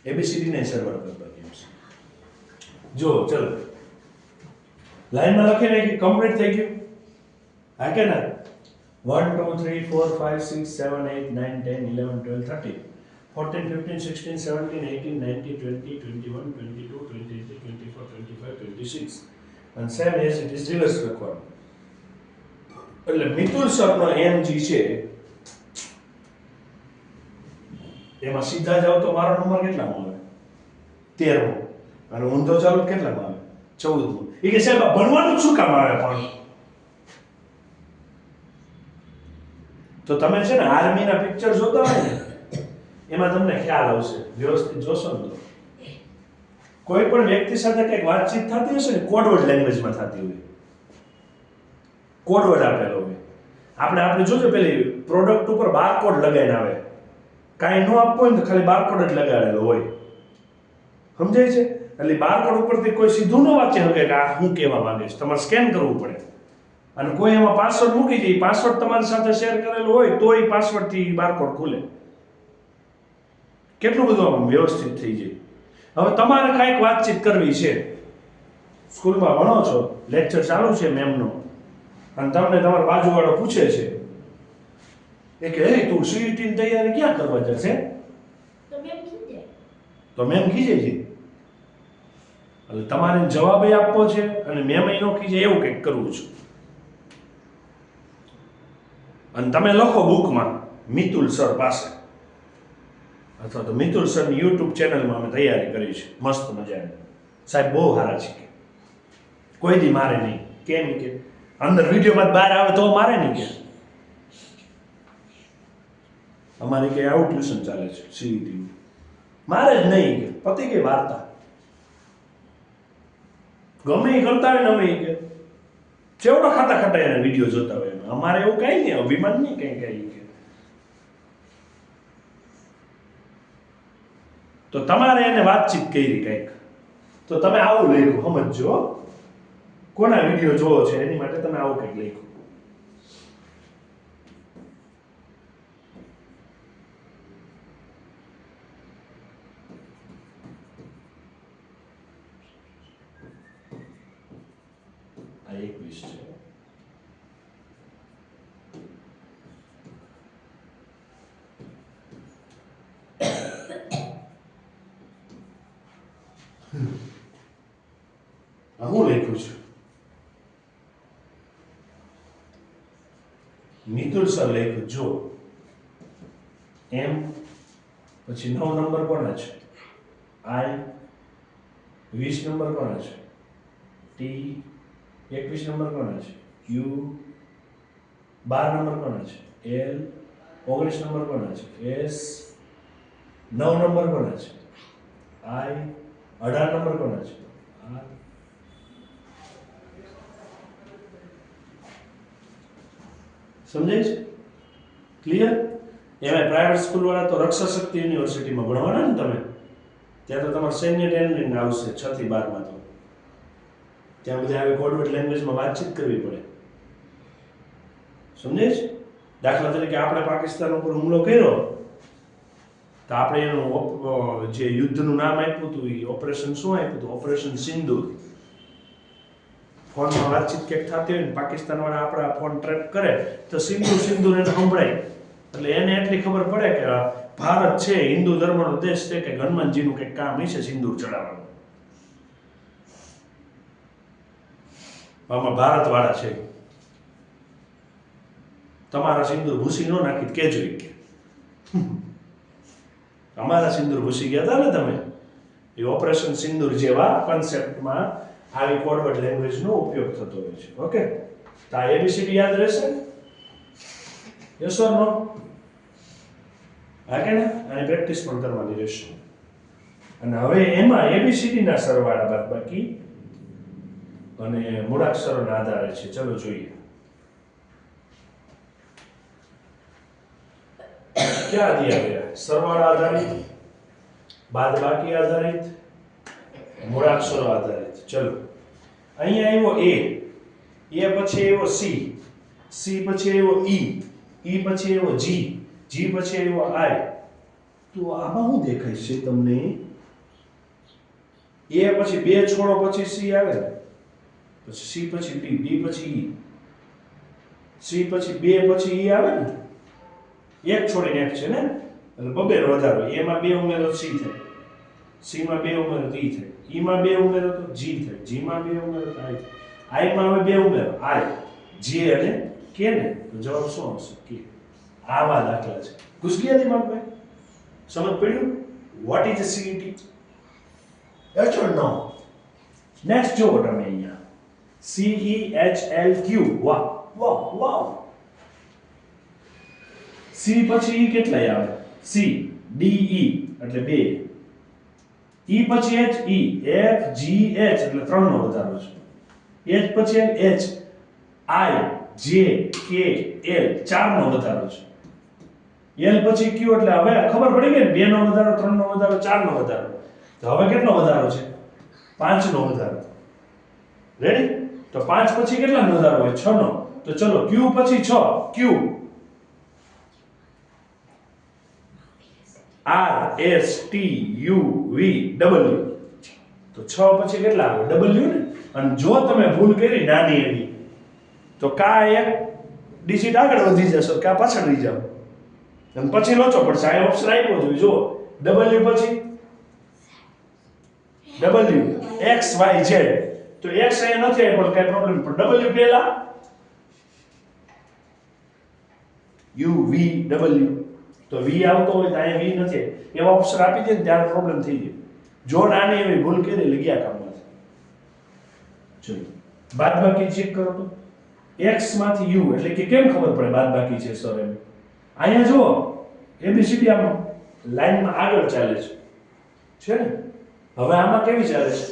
એબીસીડી ને સરવાળા બાદબાકી આવશે. જો ચલો લાઈનમાં લખી નાખી, કમ્પ્લીટ થઈ ગયું. હા કે ના? 1 2 3 4 5 6 7 8 9 10 11 12 13 14 15 16 17 18 19 20 21 22 23 24 25 26 and same as it is reverse લખવાનું. એટલે મિતુલ સરનો એમ જી છે એમાં સીધા જાવ તો મારો નંબર કેટલામાં આવે? 13મો. અને ઊંધો ચાલુ કેટલામાં આવે? 14મો. એ કે સાહેબ આ ભણવાનું શું કામ આવે પણ? તો તમે છે ને આર્મીના પિક્ચર જોતા હોય ને એમાં તમને ખ્યાલ આવશે, વ્યવસ્થિત જોશો ને તો કોઈ પણ વ્યક્તિ સાથે કંઈક વાતચીત થતી હશે ને કોડવર્ડ લેંગ્વેજમાં થતી હોય, કોડવર્ડ આપેલો હોય. આપણે જોજો પેલી પ્રોડક્ટ ઉપર બારકોડ લગાવીને આવે, કાંઈ ન આપવું હોય ને તો ખાલી બારકોડ જ લગાડેલો હોય, સમજાય છે? એટલે બારકોડ ઉપરથી કોઈ સીધું ન વાંચી શકે કે આ હું કહેવા માંગે છે, તમારે સ્કેન કરવું પડે. અને કોઈ એમાં પાસવર્ડ મૂકી દે, પાસવર્ડ તમારી સાથે શેર કરેલો હોય તો એ પાસવર્ડથી બારકોડ ખુલે. કેટલું બધું આમ વ્યવસ્થિત થઈ જાય. હવે તમારે કાંઈક વાતચીત કરવી છે, સ્કૂલમાં ભણો છો, લેક્ચર ચાલુ છે મેમનો, અને તમને તમારો બાજુવાળો પૂછે છે એ કે હે તું સીઈટીની તૈયારી ક્યાં કરવા જશે? તો મેમ ખીજે છે. એટલે તમારે જવાબ આપવો છે અને મેમ નો ખીજે એવું કંઈક કરવું છે. અને તમે લખો બુકમાં મિતુલ સર પાસે, અથવા તો મિતુલ સરની યુટ્યુબ ચેનલમાં અમે તૈયારી કરી છે મસ્ત મજાની, સાહેબ બહુ સારા છે, કોઈ દી મારે નહીં. કેમ કે અંદર વિડીયોમાં બહાર આવે તો મારે નહીં કે અમારી કે આવું ટ્યુશન ચાલે છે સીઈટી, મારે જ નહીં કે પતિ કે વાર્તા ગમે એ કરતા હોય ને અમે કે ચેવડો ખાતા ખાતા એને વિડીયો જોતા હોય, અમારે એવું કઈ નહીં, અભિમાન નહીં કઈ કઈ કે. તો તમારે એને વાતચીત કરી કંઈક, તો તમે આવું લખ્યું સમજો, કોના વિડીયો જોવો છે એની માટે તમે આવું કંઈક લખ્યું. આ 21 છે. હું લખ્યું છું મિતુલ સર લખ્યું જો એમ, પછી 9 નંબર કોના છે? આઈ. 20 નંબર કોના છે? ટી. 21 નંબર કોના છે? યુ. 12 નંબર કોના છે? એલ. 19 નંબર કોના છે? એસ. 9 નંબર કોના છે? આઈ. 18 નંબર કોના છે? આર. સમજાય છે? ક્લિયર? એમાં પ્રાઇવેટ સ્કૂલ વાળા તો રક્ષા શક્તિ યુનિવર્સિટીમાં ભણવાના ને તમે, ત્યાં તો તમારે સૈન્ય ટ્રેનિંગ આવશે 6 થી 12 માં. તો ત્યાં બધા આવી કોડવર્ડ લેંગ્વેજમાં વાતચીત કરવી પડે, સમજાય છે? દાખલા તરીકે આપણે પાકિસ્તાન ઉપર હુમલો કર્યો તો આપણે એનું જે યુદ્ધનું નામ આપ્યું હતું એ ઓપરેશન શું આપ્યું હતું? ઓપરેશન સિંદૂર. ફોનમાં વાતચીત ક્યાંક થતી હોય ને પાકિસ્તાન વાળા આપણા ફોન ટ્રેક કરે તો સિંદૂર સિંદૂર એને સંભળાય, એટલે એને એટલી ખબર પડે કે ભારત છે હિન્દુ ધર્મનો દેશ છે, કે હનુમાનજીનું કંઈક કામ હશે સિંદૂર ચડાવવાનું, આમાં ભારત વાળા છે. તમારા સિંદૂર ભૂસી ન નાખી કેજો કે અમારા સિંદૂર ભૂસી ગયા હતા ને તમે. એ ઓપરેશન સિંદૂર જેવા કોન્સેપ્ટમાં આવી કોડવર્ડ લેંગ્વેજનો ઉપયોગ થતો હોય છે. ઓકે, તો આ એબીસીડી યાદ રહેશે? યસ ઓર નો? હા કે ના? આની પ્રેક્ટિસ પણ કરવાની રહેશે. અને હવે એમાં એબીસીડીના સરવાળા બાદબાકી અને મૂળાક્ષરોના આધારે છે. ચલો જોઈએ. ક્યાં દિયા ગયા? સરવાળા આધારિત, બાદબાકી આધારિત, મૂળાક્ષરો આધારિત. ચલો અહીંયા આવ્યો એ પછી આવ્યો સી, સી પછી આવ્યો ઈ, ઈ પછી આવ્યો જી, જી પછી આવ્યો આઈ. તો આમાં શું દેખાય છે તમને? એ પછી બે છોડો પછી સી આવે ને, પછી સી પછી ડી, ડી પછી ઈ, સી પછી બે પછી ઈ આવે ને, એક છોડીને એક છે ને, એટલે બબેનો વધારો. એમાં બે ઉમેરો સી થાય, સી માં બે ઉમેરો તો ઈ થાય, ઈ માં બે ઉમેરો તો જી થાય, જી માં બે ઉમેરો તો આઈ થાય, આઈ માં હવે બે ઉમેરો આઈ, જે અને કે ને તો જવાબ શું આવશે કે. આવા દાખલા છે. ઘૂસી ગયા દિમાગમાં? સમજ પડ્યું? What is CET? Yes or no? Next જો તમે અહીંયા CEHLQ. વાહ વાહ વાહ. C પછી E કેટલાય આવે? C D E એટલે 2. E પછી H E F G H એટલે 3 નો વધારો છે. H પછી H I J K L 4 નો વધારો છે. L પછી Q એટલે હવે ખબર પડી ગઈ ને 2 નો વધારો 3 નો વધારો 4 નો વધારો. તો હવે કેટલો વધારો છે? 5 નો વધારો. રેડી? તો 5 પછી કેટલા નો વધારો હોય? 6 નો. તો ચલો Q પછી 6 Q R S T U V W. તો 6 પછી કેટલા આવે? W ને. અને જો તમે ભૂલ કરી નાની એવી તો કા એક ડિજિટ આગળ વધી જશો કા પાછળ રહી જાવ. અને પછી લોચો પડશે. આ ઓપ્શન આપ્યો જોઈએ જો W પછી W X Y Z. તો X અહીંયા નથી આપ્યો કઈ પ્રોબ્લેમ પણ W પહેલા U V W. તો V આવતો હોય તો અહીંયા V નથી. એવા ઓપ્શન આપી દે ને ત્યારે પ્રોબ્લેમ થઈ જાય. જો નાની એવી ભૂલ કરી એટલે ગયા કામમાં. ચલો બાદબાકી ચેક કરો તો x માંથી u એટલે કે કેમ ખબર પડે બાદબાકી છે સર એમ. અહીંયા જુઓ ABCD આમ લાઈનમાં આગળ ચાલે છે ને. હવે આમાં કેવી ચાલે છે?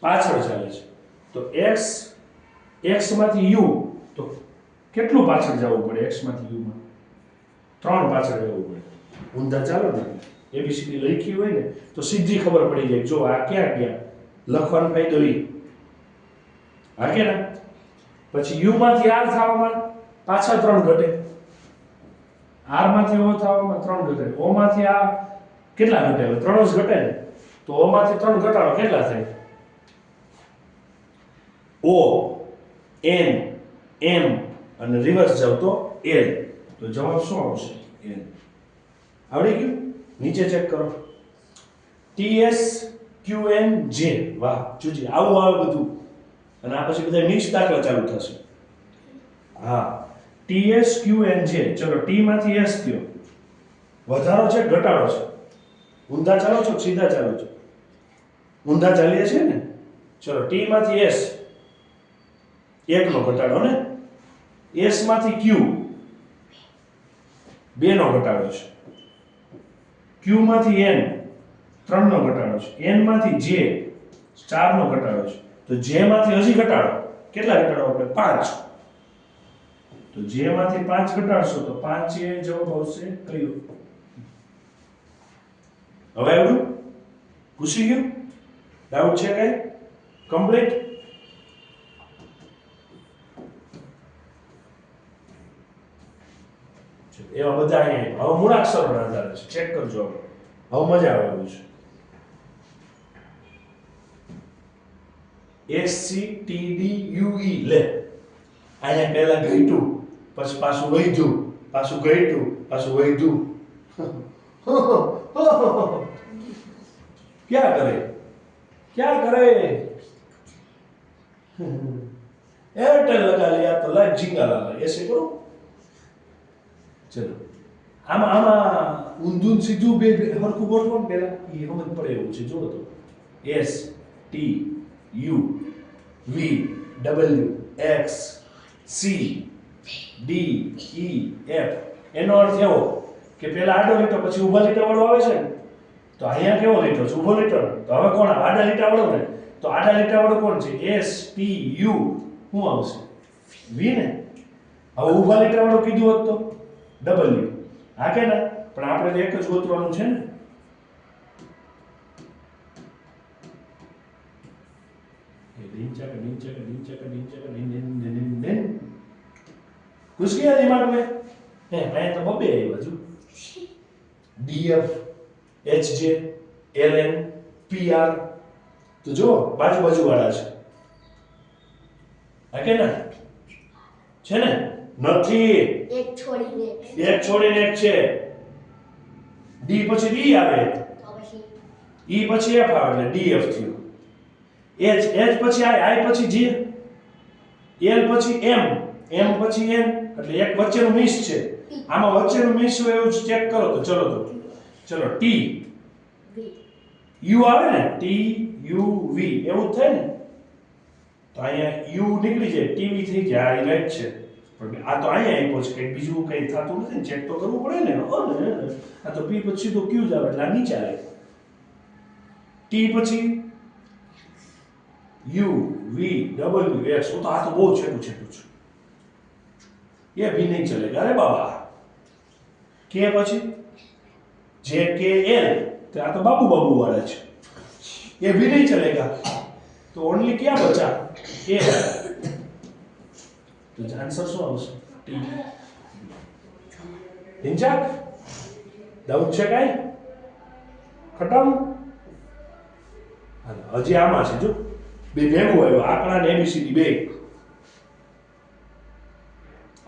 પાછળ ચાલે છે. તો x માંથી u તો કેટલું પાછળ જવું પડે? x માંથી u માં 3 પાછળ જવું પડે. ઊંધા ચાલો ને ABCD લખી હોય ને તો સીધી ખબર પડી જાય. જો આ ક્યાં ગયા લખવાનો ફાયદો ઈ આ કે ના. પછી u માંથી r થવામાં પાછા 3 ઘટે. r માંથી o થવામાં 3 ઘટે. o માંથી આ કેટલા ઘટે? 3 જ ઘટે ને. તો o માંથી 3 ઘટાડો કેટલા થાય? o n m અને રિવર્સ જાવ તો l. તો જવાબ શું આવશે? n. આવડી ગયું? નીચે ચેક કરો TS QN J. વાહ જોજી આવું આવે બધું. અને આ પછી બધા મિક્સ દાખલા ચાલુ થશે. હા TS QN J. ચલો T માંથી S કયો? વધારો છે ઘટાડો છે? ઊંધા ચાલો છો સીધા ચાલો છો? ઊંધા ચાલીએ છે ને. ચલો T માંથી S 1 નો ઘટાડો ને. S માંથી Q 2 નો ઘટાડો છે. Q માંથી N 3 નો ઘટાડો છે. N માંથી J 4 નો ઘટાડો છે. તો J માંથી હજી ઘટાડો કેટલા ઘટાડો આપણે? 5. તો J માંથી 5 ઘટાડશો તો 5 એ જવાબ આવશે કયો? હવે આવડું? પૂછી ગયું? ડાઉટ છે કઈ? કમ્પ્લીટ? એવા બધા અહીંયા હવે મૂળાક્ષરોના આધારે છે. ચેક કરજો હવે મજા આવે એવું છે. SCTDUE લે અહીંયા પહેલા ઘટ્યું પછી પાછું વધ્યું પાછું ઘટ્યું પાછું વધ્યું. ક્યાં કરે એરટેલ લગા लिया तो लाइव झींगा लगा ऐसे करो. चलो આમાં ઊંધું સીધું બે હરખું ગોઠવો ને પહેલા એ સમજ પડે એવું છે. જો તો S T U V W X C D E F. એનો અર્થ એવો કે પહેલા આડો લીટો પછી ઊભા લીટા વાળો આવે છે ને. તો અહીંયા કેવો લીટો છે? ઊભો લીટો. તો હવે કોણ આડા લીટા વાળો ને? તો આડા લીટા વાળો કોણ છે? S T U શું આવશે? V ને. હવે ઊભા લીટા વાળો કીધું હોત તો W. હા કે ના? પણ આપણે તો એક જ ગોતવાનું છે ને. घुस गया दिमाग में है. मैं तो बब्बे आई बाजू DF HJ LN PR. तो जो बाजू बाजू वाला છે. હા કે ના? છે ને? નથી. એક છોડીને એક છે. D પછી D આવે તો પછી E પછી F આવે એટલે DF થયું. H પછી I પછી J L પછી M એમ પછી એન એટલે એક વચ્ચેનું મિસ છે. આમાં વચ્ચેનું મિસ હોય એવું ચેક કરો તો ચલો ટી યુ આવે ને ટી યુ વી એવું જ થાય ને તો અહીંયા યુ નીકળી જાય ટીવી થઈ જાય આ રાઈટ છે પણ આ તો અહીંયા આપ્યો છે કંઈ બીજું કંઈ થતું નથી ને ચેક તો કરવું પડે ને આ તો પી પછી સીધો ક્યુ જ આવે એટલે આ નીચે આવે ટી પછી યુ વી ડબલ્યુ એક્સ તો આ તો બહુ છેટું છે ये भी नहीं चलेगा अरे बाबा के પછી जे के एल तो आ तो बाबू वाला है ये भी नहीं चलेगा तो ओनली क्या बचा ए तो आंसर શું આવશે ટી નિંજા ડાઉટ છે કાઈ ખતમ હજી આમાં છે જો બે ભેગું આવ્યો આંકડા ને એબીસીડી બે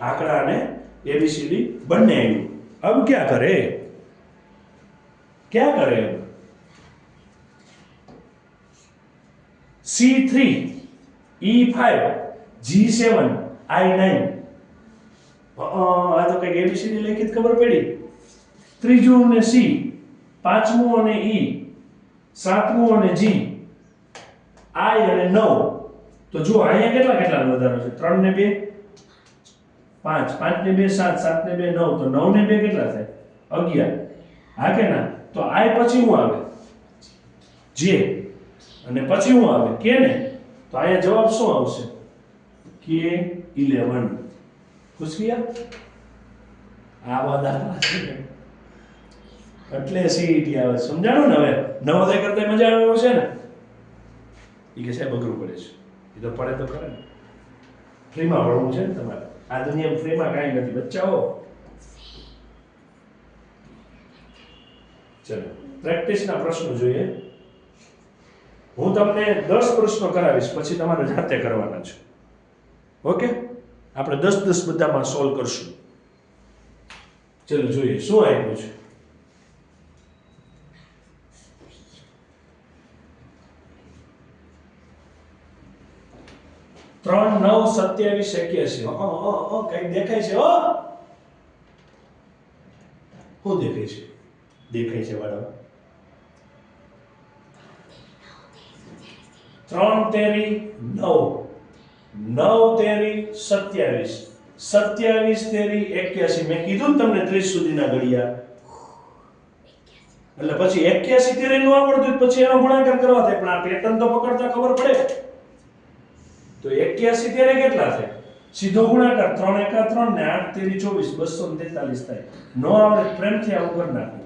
आंकड़ा ने एबीसीडी बनने आयु अब क्या करे अब C3 E5 G7 I9 આ તો કઈ એબીસીડી લેખિત ખબર પડી ત્રીજું ને C પાંચમું અને E સાતમું અને G I અને 9 તો જો અહીંયા કેટલા વધારો છે 3 ને 2 5 5 ને 2 7 7 ને 2 9 તો 9 ને 2 કેટલા થાય 11 હા કે ના તો I પછી હું આવે J અને પછી હું આવે K ને તો અહીંયા જવાબ શું આવશે K11 ખુશ ગયા આ બધા એટલે CET આવે સમજાણું ને હવે નવોદય કરતા મજા આવે છે ને ઈ કે સાહેબ અઘરું પડે છે એ તો પડે તો ખરે ને ફ્રીમાં ભણવું છે ને તમારે આ દુનિયામાં ફ્રીમાં કાંઈ નથી બચ્ચાઓ ચલો પ્રેક્ટિસના પ્રશ્નો જોઈએ હું તમને 10 પ્રશ્નો કરાવીશ પછી તમારે જાતે કરવાના છે ઓકે આપણે 10 બધામાં સોલ્વ કરશું ચલો જોઈએ શું આપ્યું છે 3 9 27 81 કઈ દેખાય છે શું દેખાય છે વાળા 3 તેરી 9 9 તેરી 27 27 તેરી 81 મેં કીધું ને તમને 30 સુધીના ઘડિયા એટલે પછી 81 તેરી નું આવડતું પછી એનો ગુણાકાર કરવા થાય પણ આ પેટર્ન તો પકડતા ખબર પડે તો 81 તેરે કેટલા થાય સીધો ગુણાકાર 3 એકા 3 ને 8 તેરી 24 243 થાય નો આવડે પ્રેમથી આવું કરી નાખો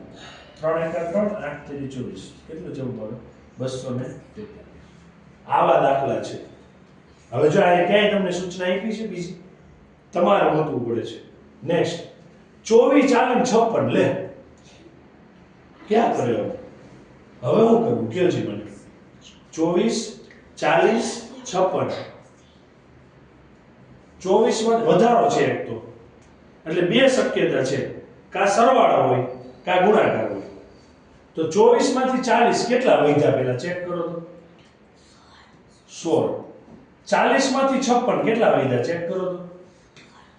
3 એકા 3 8 તેરી 24 કેટલું જવાબ આવે 243 આવા દાખલા છે હવે જો આ ક્યાંય તમને સૂચના આપી છે બીજી તમારે ગોતવું પડે છે નેક્સ્ટ 24 40 56 લે ક્યાં કર્યો હવે હું કરું કેજી મને 24 40 56 24 માં વધારો છે એક તો એટલે બે શક્યતા છે કા સરવાળો હોય કા ગુણાકાર હોય તો 24 માંથી 40 કેટલા વધ્યા પહેલા ચેક કરો તો 16 40 માંથી 56 કેટલા વધ્યા ચેક કરો તો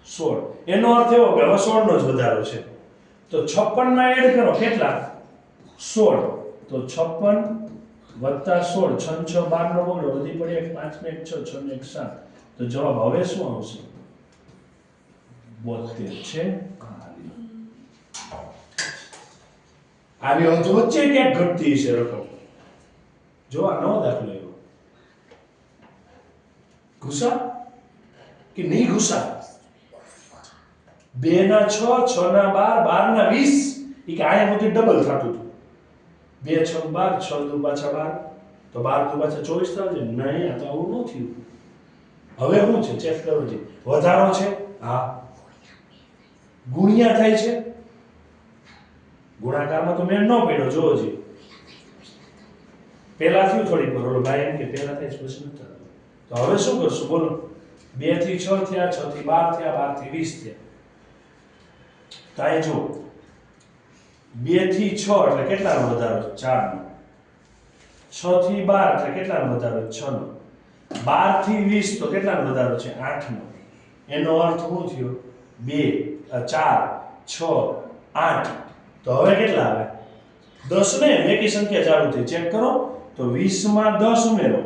16 એનો અર્થ એવો કે હવે 16 નો જ વધારો છે તો 56 માં એડ કરો કેટલા 16 તો 56 વત્તા 16 6 6 12 નો બગડો વધી પડે 5 ને 1 6 6 ને 1 7 તો જવાબ હવે શું આવશે 72 છે આવી તો વચ્ચે ક્યાંક ઘટતી છે રકમ જો આ નવો દાખલો આવ્યો ઘુસા કે નહીં ઘુસા 2 ના 6 6 ના 12 12 ના 20 ઈ કે આયા બધું ડબલ થાતું હતું 2 6 12 6 2 પાછા 12 તો 12 2 પાછા 24 થાય છે નહીં આ તો આવું ન થયું હવે શું છે ચેક કરો જી વધારો છે હા ગુણ્યા થાય છે ગુણાકારમાં તો મેં ન પડ્યો જોવો જી પહેલા થયું થોડી પર ઓલો ભાઈ એમ કે પહેલા થાય છે પછી નથી થતું તો હવે શું કરશું બોલો 2 થી 6 થયા 6 થી 12 થયા 12 થી 20 થયા તાય જો 2 થી 6 એટલે કેટલાનો વધારો 4 નો 6 થી 12 એટલે કેટલાનો વધારો 6 નો 12 થી 20 તો કેટલાનો વધારો છે 8 નો એનો અર્થ શું થયો 2 4 6 8 તો હવે કેટલા આવે 10 ને બેકી સંખ્યા ચાલુ થઈ ચેક કરો તો 20 માં 10 ઉમેરો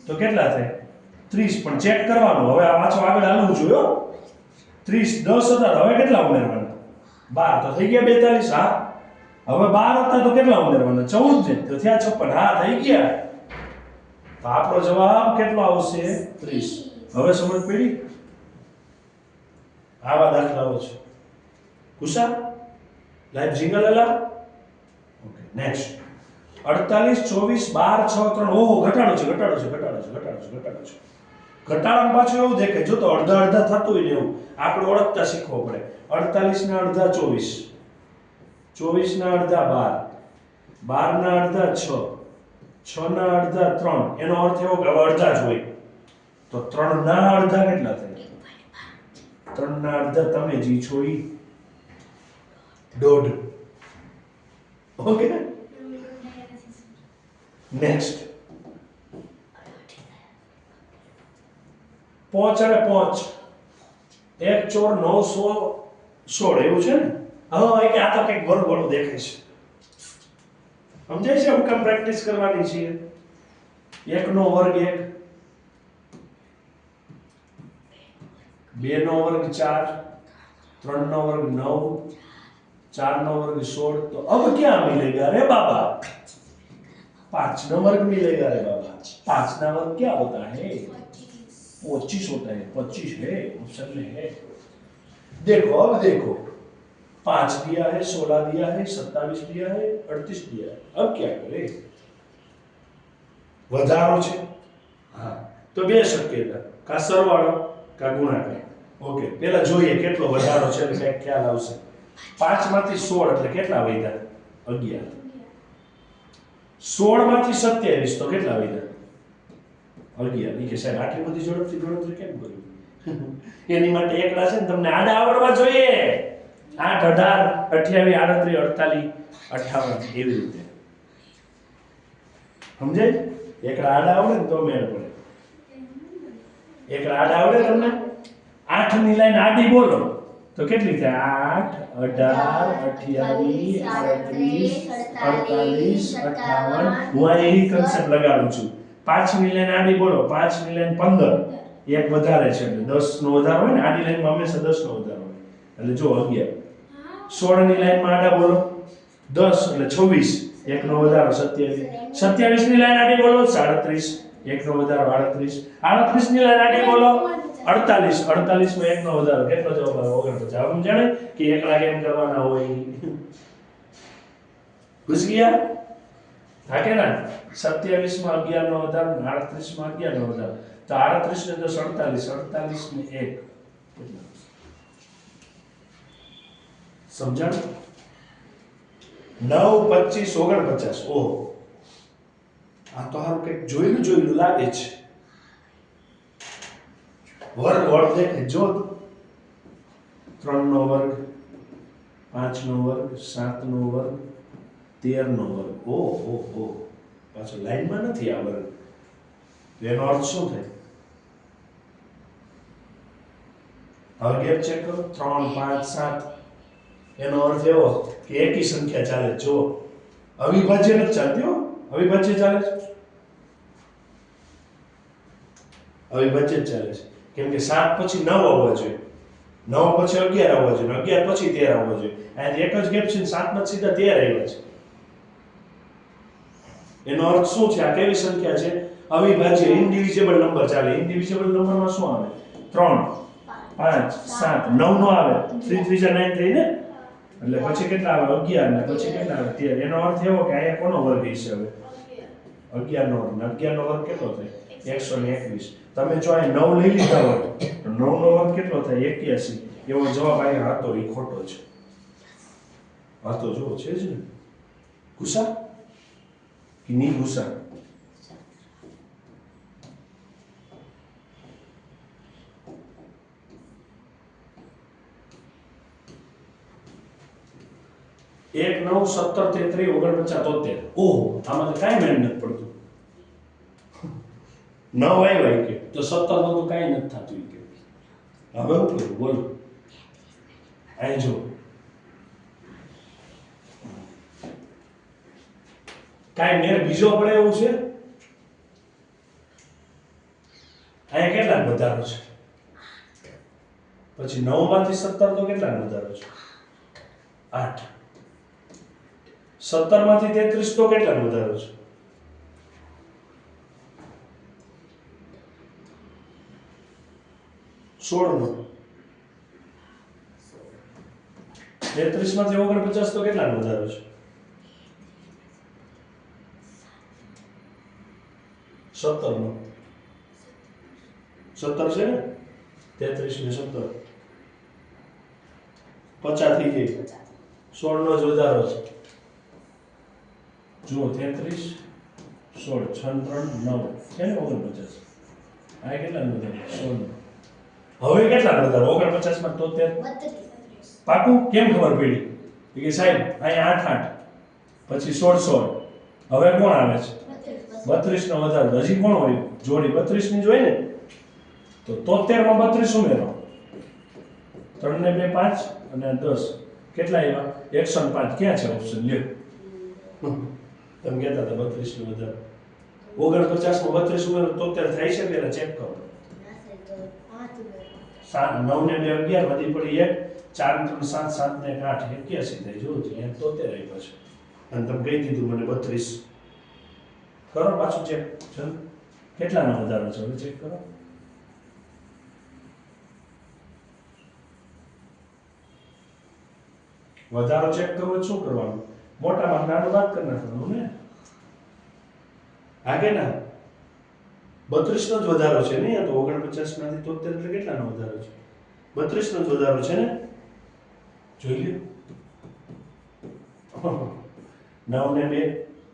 તો કેટલા થાય 30 પણ ચેક કરવાનું હવે આ પાછો આગળ હાલવું જોઈએ હો 30 10 હતા હવે કેટલા ઉમેરવાના 12 તો થઈ ગયા 42 હા હવે 12 હતા તો કેટલા ઉમેરવાના 14 છે તો થયા 56 હા થઈ ગયા તો આપણો જવાબ કેટલો આવશે 30 હવે સમજ પડી આવા દાખલાઓ છે કુશા લાઈવ જિંગલ અલા ઓકે નેક્સ્ટ 48 24 12 6 3 ઓહો ઘટાડો છે ઘટાડામાં પાછું એવું દેખાય જો તો અડધા અડધા થતું હોય ને એવું આપણે ઓળખતા શીખવો પડે 48 ના અડધા 24 24 ના અડધા 12 12 ના અડધા 6 6 ના અડધા 3 એનો અર્થ એવો કે અડધા જ હોય તો 3 ના અડધા કેટલા થાય 3 ના અડધા તમે જી છો ઈ દોઢ ઓકે નેક્સ્ટ 5 અને 5 1 4 9 16 એવું છે ને હા કે આ તો કંઈક ગોળ ગોળ દેખાય છે સમજાય છે હું કેમ પ્રેક્ટિસ કરવાની છે 1 નો વર્ગ 1 2 નો વર્ગ 4 3 નો વર્ગ 9 4 નો वर्ग 16 तो अब क्या मिलेगा रे बाबा 5 નો वर्ग मिलेगा रे बाबा 5 ना वर्ग क्या होता है 25 होता है 25 है ऑप्शन में है देखो अब देखो 5 दिया है 16 दिया है 27 दिया है 38 दिया है अब क्या करें વધારો છે હા તો બે શક્યતા કા સરવાળો કા ગુણાકાર ઓકે પહેલા જોઈએ કેટલો વધારો છે એટલે કઈ ખ્યાલ આવશે 5 માંથી 16 એટલે કેટલા વધ્યા 11 16 માંથી 27 તો કેટલા વધ્યા 11 કે સાહેબ આટલી બધી ઝડપથી ગણતરી કેમ કરી એની માટે એકડા છે ને તમને આડા આવડવા જોઈએ 8 18 28 38 48 એવી રીતે સમજાય એકડા આડા આવડે ને તો મેળ પડે એકડા આડા આવડે તમને 8 ની લાઈન આડી બોલો તો કેટલી થાય 8 18 28 38 48 હું આ એ કન્સેપ્ટ લગાડું છું 5 ની લાઈન આડી બોલો 5 ની લાઈન 15 એક વધારે છે એટલે 10 નો વધારો હોય ને આડી લાઈનમાં હંમેશા 10 નો વધારો હોય એટલે જો 11 16 ની લાઈનમાં આડા બોલો 10 એટલે 26 એક નો વધારો 27 27 ની લાઈન આડી બોલો 37 એક નો વધારો 38 38 ની લાઈન આડી બોલો 48 48 માં એક નો વધારો કેટલો જવાબ આવે 49 જવાબ જાણે કે એકલા કેમ કરવાના હોય ઘુસ ગયા હા કે ના 27 માં 11 નો વધારો 38 માં 11 નો વધારો તો 38 ને 10 48 ને 1 કેટલા સમજાણ 9 25 49 ઓહો આ તો હારું કંઈક જોયેલું લાગે છે વર્ગ વર્ગ દેખે જો 3 નો વર્ગ 5 નો વર્ગ 7 નો વર્ગ 13 નો વર્ગ ઓહો પાછો લાઈનમાં નથી આ વર્ગ એનો અર્થ શું થાય હવે ગેપ ચેક કરો 3 5 7 એનો અર્થ એવો કે એકી સંખ્યા ચાલે જો અવિભાજ્ય નથી ચાલતી હો અવિભાજ્ય ચાલે છે અવિભાજ્ય ચાલે છે કેમ કે 7 પછી 9 આવવા જોઈએ 9 પછી 11 આવવા જોઈએ 11 પછી 13 આવવા જોઈએ આ એક જ ગેપ છે 7 માં સીધા 13 આવ્યા છે એનો અર્થ શું છે આ કેવી સંખ્યા છે અવિભાજ્ય ઇન્ડિવિઝિબલ નંબર ચાલે ઇન્ડિવિઝિબલ નંબરમાં શું આવે 3 5 7 9 નો આવે 3 3 9 થઈ ને એટલે પછી કેટલા આવે 11 ને પછી કેટલા આવે 13 એનો અર્થ એવો કે આ કોનો વર્ગ હશે હવે 11 નો વર્ગ 11 નો વર્ગ કેટલો થાય 121 તમે જો આ 9 લઈ લીધા હોય તો 9 નો વર્ગ કેટલો થાય 81 એવો જવાબ અહીંયા હતો એ ખોટો છે હતો જો છે જ ને ગુસ્સા કે ની ગુસ્સા એક 9 17 33 49 73 ઓહો આમાં તો કાંઈ મેળ નથી પડતું 9 આવ્યા કે તો 17 નું તો કાંઈ નથી થતું કે હવે હું કરું બોલ અહીં જો કાંઈ મેર બીજો પડે એવું છે અહીંયા કેટલા વધારો છે પછી 9 માંથી 17 તો કેટલા વધારો છે 8 17 માંથી 33 તો કેટલા વધારો છે 16 નો 33 માંથી 49 તો કેટલા વધારો છે 17 નો 17 છે ને 33 ને 17 50 થઈ ગઈ 16 નો જ વધારો છે જુઓ 33 16 6 3 9 છે ને 49 આ કેટલા વધારો 16 હવે કેટલા વધારો 49 માં 73 પાકું કેમ ખબર પડી કે સાહેબ અહીંયા 8 8 પછી 16 16 હવે કોણ આવે છે 32 નો વધારો હજી કોણ હોય જોડી 32 ની જોઈ ને તો 73 માં 32 ઉમેરો 3 ને 2 5 અને 10 કેટલા આવ્યા 105 ક્યાં છે ઓપ્શન લ્યો તમે કહેતા હતા 32 નો વધારો 49 માં 32 ઉમેરો 73 થાય છે પેલા ચેક કરો 7 9 ને 2 11 વધી પડી 1 4 ને 3 7 7 ને 8 81 થાય જો અહીંયા 73 આવ્યા છે અને તમે કહી દીધું મને 32 કરો પાછું ચેક ચલ કેટલાનો વધારો છે હવે ચેક કરો વધારો ચેક કરવો શું કરવાનું મોટામાં નાનું વાત કરી નાખવાનું ને આગે ના 32 નો જ વધારો છે ને તો 49 માંથી 73 એટલે કેટલાનો વધારો છે 32 નો જ વધારો છે ને જોઈ લ્યો 9 ને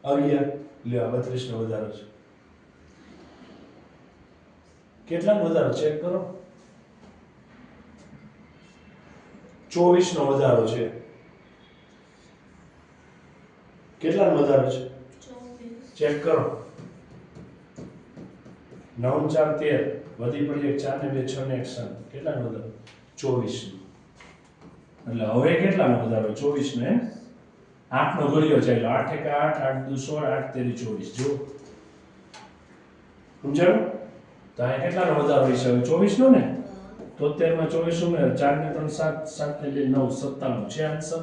2 11 લ્યો 32 નો વધારો છે કેટલાનો વધારો ચેક કરો 24 નો વધારો છે કેટલાનો વધારો છે 24 ચેક કરો 9 4 13 વધી પડી 4 ને 2 6 ને 1 7 કેટલાનો વધારો 24 એટલે હવે કેટલાનો વધારો 24 ને 8 નો ઘડિયો ચાલ્યો 8 1 8 8 2 16 8 13 24 જો સમજાયું તો આ કેટલાનો વધારો હશે હવે 24 નો ને 73 માં 24 ઉમેર 4 ને 3 7 7 ને 2 9 57 છે આન્સર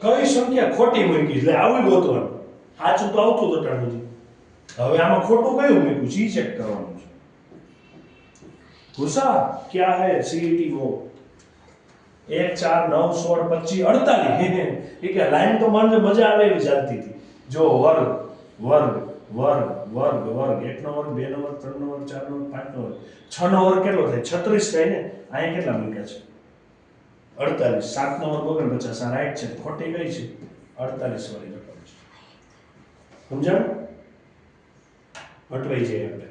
કઈ સંખ્યા ખોટી મૂકી એટલે આવું ગોતવાનું સાચું તો આવતું તો ટાણું હવે આમાં ખોટું કયું મૂક્યું છે ચેક કરવાનું છે ગુસ્સા ક્યાં હે સીઈટી વો 1 4 9 16 25 48 એ કે લાઈન તો મને મજા આવે એવી ચાલતી હતી જો વર્ગ વર્ગ વર્ગ વર્ગ વર્ગ 1 નો વર્ગ 2 નો વર્ગ 3 નો વર્ગ 4 નો વર્ગ 5 નો વર્ગ 6 નો વર્ગ કેટલો થાય 36 થાય ને અહીંયા કેટલા મૂક્યા છે 48 7 નો વર્ગ 49 આ રાઈટ છે ખોટી કઈ છે 48 વાળી રકમ છે સમજાયું હટવાઈ જાય આપણે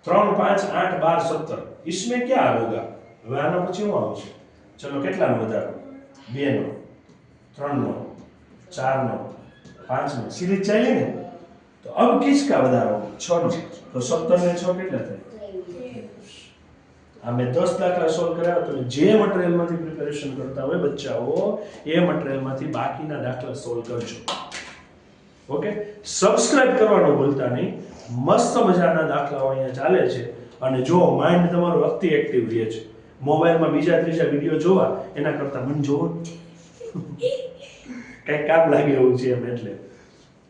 3 5 8 12 17 इसमें क्या होगा હવે આના પછી શું આવશે ચલો કેટલાનો વધારો 2 નો 3 નો 4 નો 5 નો સીધી ચાલી ને તો अब किसका વધારો 6 નો તો 17 ને 6 કેટલા થાય આ મેં 10 દાખલા સોલ્વ કર્યા તો જે મટીરીયલમાંથી પ્રિપેરેશન કરતા હોય બચ્ચાઓ એ મટીરીયલમાંથી બાકીના દાખલા સોલ્વ કરજો ઓકે સબસ્ક્રાઇબ કરવાનું ભૂલતા નહીં મસ્ત મજાના દાખલાઓ અહીંયા ચાલે છે અને જો માઇન્ડ તમારું અતિ એક્ટિવ રહે છે મોબાઈલમાં બીજા ત્રીજા વિડિયો જોવા એના કરતા મન જોવો કઈ કામ લાગે એવું છે એમ એટલે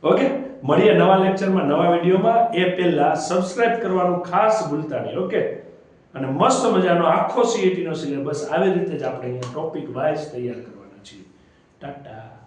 ઓકે મળીએ નવા લેક્ચરમાં નવા વિડિયોમાં એ પહેલા સબસ્ક્રાઇબ કરવાનું ખાસ ભૂલતા નહીં ઓકે અને મસ્ત મજાનો આખો સીઈટી નો સિલેબસ આવી રીતે જ આપણે અહીંયા ટોપિક વાઇઝ તૈયાર કરવાના છીએ ટાટા